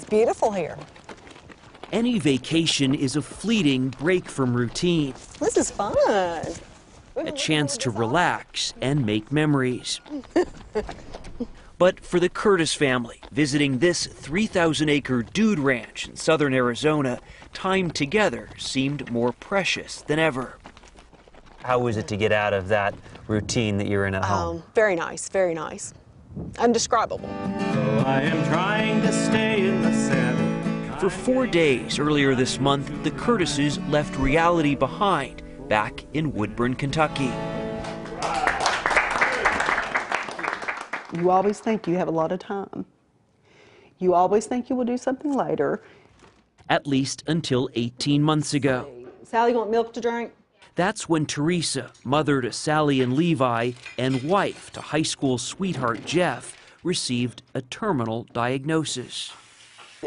It's beautiful here. Any vacation is a fleeting break from routine. This is fun. A chance to relax and make memories. But for the Curtis family, visiting this 3,000-acre dude ranch in southern Arizona, time together seemed more precious than ever. How was it to get out of that routine that you're in at home? Very nice, very nice. Undescribable. So I am trying to stay in the saddle. For 4 days earlier this month, the Curtises left reality behind back in Woodburn, Kentucky. You always think you have a lot of time. You always think you will do something later. At least until 18 months ago. Sally, you want milk to drink? That's when Teresa, mother to Sally and Levi, and wife to high school sweetheart Jeff, received a terminal diagnosis.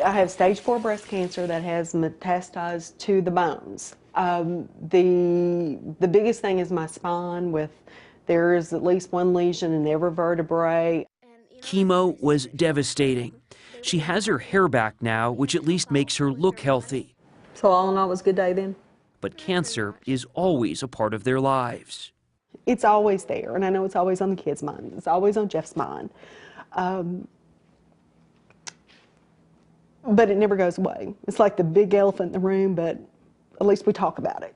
I have stage 4 breast cancer that has metastasized to the bones. The biggest thing is my spine. There is at least one lesion in every vertebrae. Chemo was devastating. She has her hair back now, which at least makes her look healthy. So all in all, it was a good day then? But cancer is always a part of their lives. It's always there, and I know it's always on the kids' mind. It's always on Jeff's mind. But it never goes away. It's like the big elephant in the room, but at least we talk about it.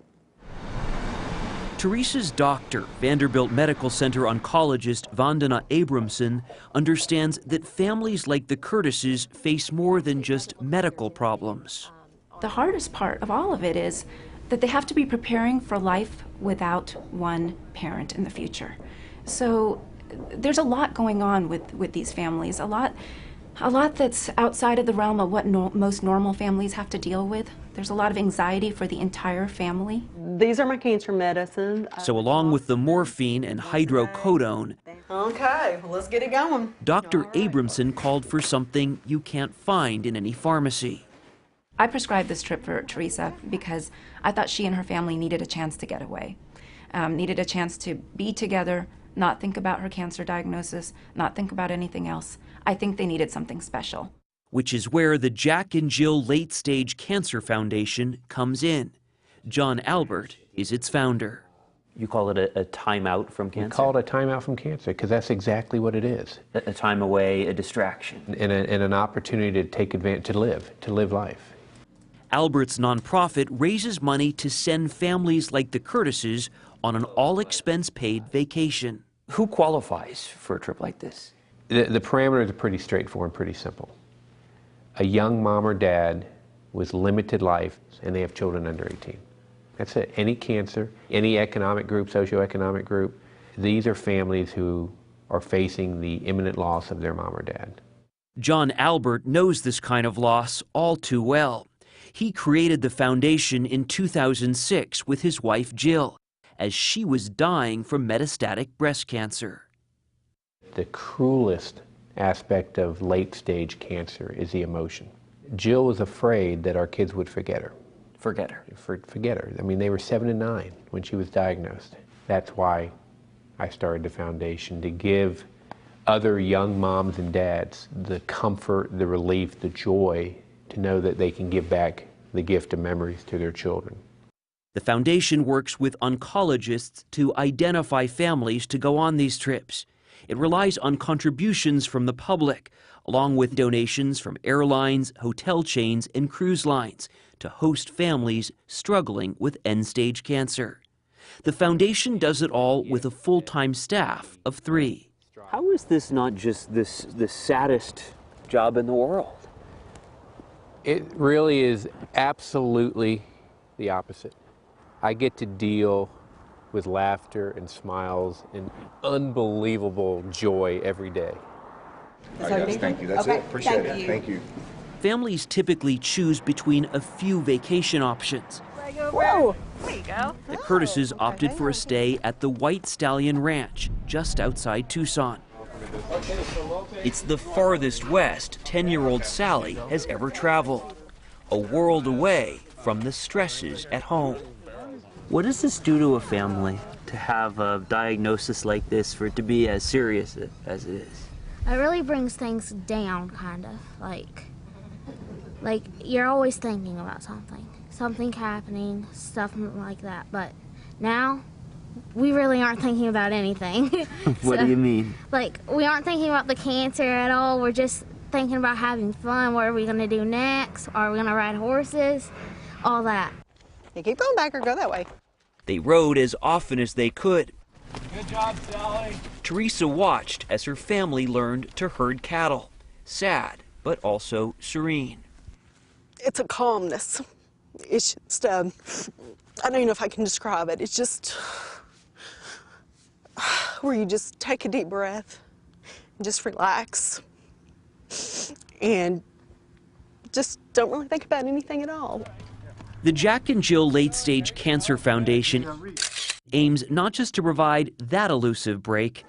Teresa's doctor, Vanderbilt Medical Center oncologist Vandana Abramson, understands that families like the Curtises face more than just medical problems. The hardest part of all of it is that they have to be preparing for life without one parent in the future. So there's a lot going on with these families, a lot that's outside of the realm of what most normal families have to deal with. There's a lot of anxiety for the entire family. These are my cancer medicines. So along with the morphine and hydrocodone, Okay, well, let's get it going. Dr. Abramson called for something you can't find in any pharmacy. I prescribed this trip for Teresa because I thought she and her family needed a chance to get away, needed a chance to be together, not think about her cancer diagnosis, not think about anything else. I think they needed something special. Which is where the Jack and Jill Late Stage Cancer Foundation comes in. John Albert is its founder. You call it a timeout from cancer? We call it a timeout from cancer because that's exactly what it is. A time away, a distraction. And an opportunity to take advantage, to live life. Albert's nonprofit raises money to send families like the Curtises on an all-expense-paid vacation. Who qualifies for a trip like this? The parameters are pretty straightforward and pretty simple. A young mom or dad with limited life, and they have children under 18. That's it. Any cancer, any economic group, socioeconomic group, these are families who are facing the imminent loss of their mom or dad. John Albert knows this kind of loss all too well. He created the foundation in 2006 with his wife Jill, as she was dying from metastatic breast cancer. The cruelest aspect of late-stage cancer is the emotion. Jill was afraid that our kids would forget her. Forget her? Forget her. I mean, they were 7 and 9 when she was diagnosed. That's why I started the foundation, to give other young moms and dads the comfort, the relief, the joy to know that they can give back the gift of memories to their children. The foundation works with oncologists to identify families to go on these trips. It relies on contributions from the public, along with donations from airlines, hotel chains, and cruise lines to host families struggling with end-stage cancer. The foundation does it all with a full-time staff of 3. How is this not just the saddest job in the world? It really is absolutely the opposite. I get to deal with laughter and smiles and unbelievable joy every day. All right, guys, thank you. That's it. Appreciate it. Thank you. Families typically choose between a few vacation options. Whoa! There you go. The Curtises opted for a stay at the White Stallion Ranch, just outside Tucson. It's the farthest west 10-year-old Sally has ever traveled, a world away from the stresses at home. What does this do to a family to have a diagnosis like this, for it to be as serious as it is? It really brings things down, kind of. Like, like, you're always thinking about something happening, stuff like that. But now, we really aren't thinking about anything. What do you mean? Like, we aren't thinking about the cancer at all. We're just thinking about having fun. What are we going to do next? Are we going to ride horses? All that. You keep going back or go that way. They rode as often as they could. Good job, Sally. Teresa watched as her family learned to herd cattle. Sad, but also serene. It's a calmness. It's just, I don't even know if I can describe it. It's just where you just take a deep breath and just relax and just don't really think about anything at all. The Jack and Jill Late Stage Cancer Foundation aims not just to provide that elusive break,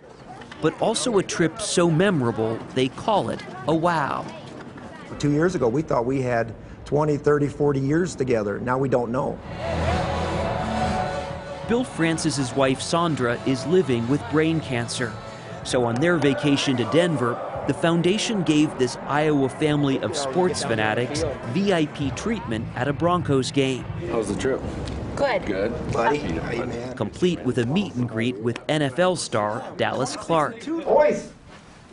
but also a trip so memorable they call it a wow. 2 years ago, we thought we had 20, 30, 40 years together. Now we don't know. Bill Francis's wife Sandra is living with brain cancer. So on their vacation to Denver, the foundation gave this Iowa family of sports fanatics VIP treatment at a Broncos game. How's the trip? Good. Good. Buddy, how you, man? Complete with a meet and greet with NFL star Dallas Clark. Boys,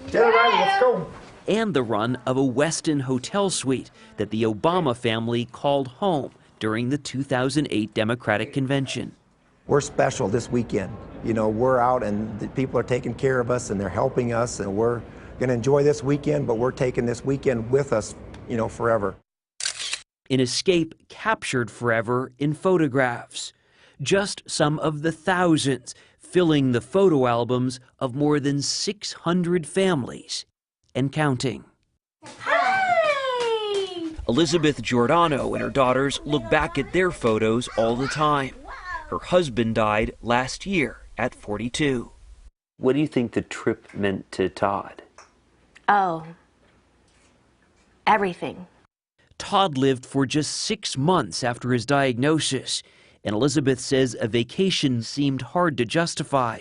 get it ready, let's go. And the run of a Westin hotel suite that the Obama family called home during the 2008 Democratic Convention. We're special this weekend. You know, we're out and the people are taking care of us and they're helping us, and we're going to enjoy this weekend, but we're taking this weekend with us, you know, forever. An escape captured forever in photographs. Just some of the thousands filling the photo albums of more than 600 families and counting. Hi! Elizabeth Giordano and her daughters look back at their photos all the time. Her husband died last year at 42. What do you think the trip meant to Todd? Oh, everything. Todd lived for just 6 months after his diagnosis, and Elizabeth says a vacation seemed hard to justify.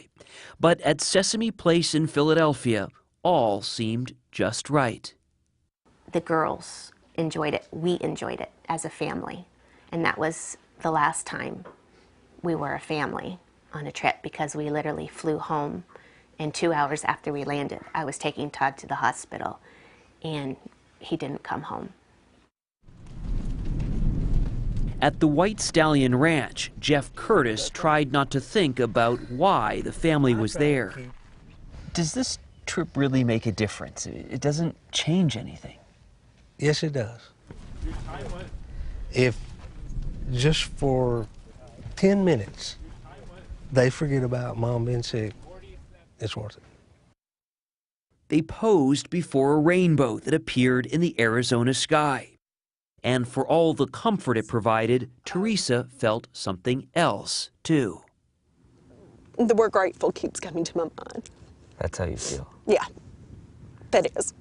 But at Sesame Place in Philadelphia, all seemed just right. The girls enjoyed it. We enjoyed it as a family. And that was the last time we were a family on a trip, because we literally flew home, and 2 hours after we landed, I was taking Todd to the hospital, and he didn't come home. At the White Stallion Ranch, Jeff Curtis tried not to think about why the family was there. Does this trip really make a difference? It doesn't change anything. Yes, it does. If just for 10 minutes they forget about Mom being sick, it's worth it. They posed before a rainbow that appeared in the Arizona sky. And for all the comfort it provided, Teresa felt something else, too. The word grateful keeps coming to my mind. That's how you feel? Yeah, that is.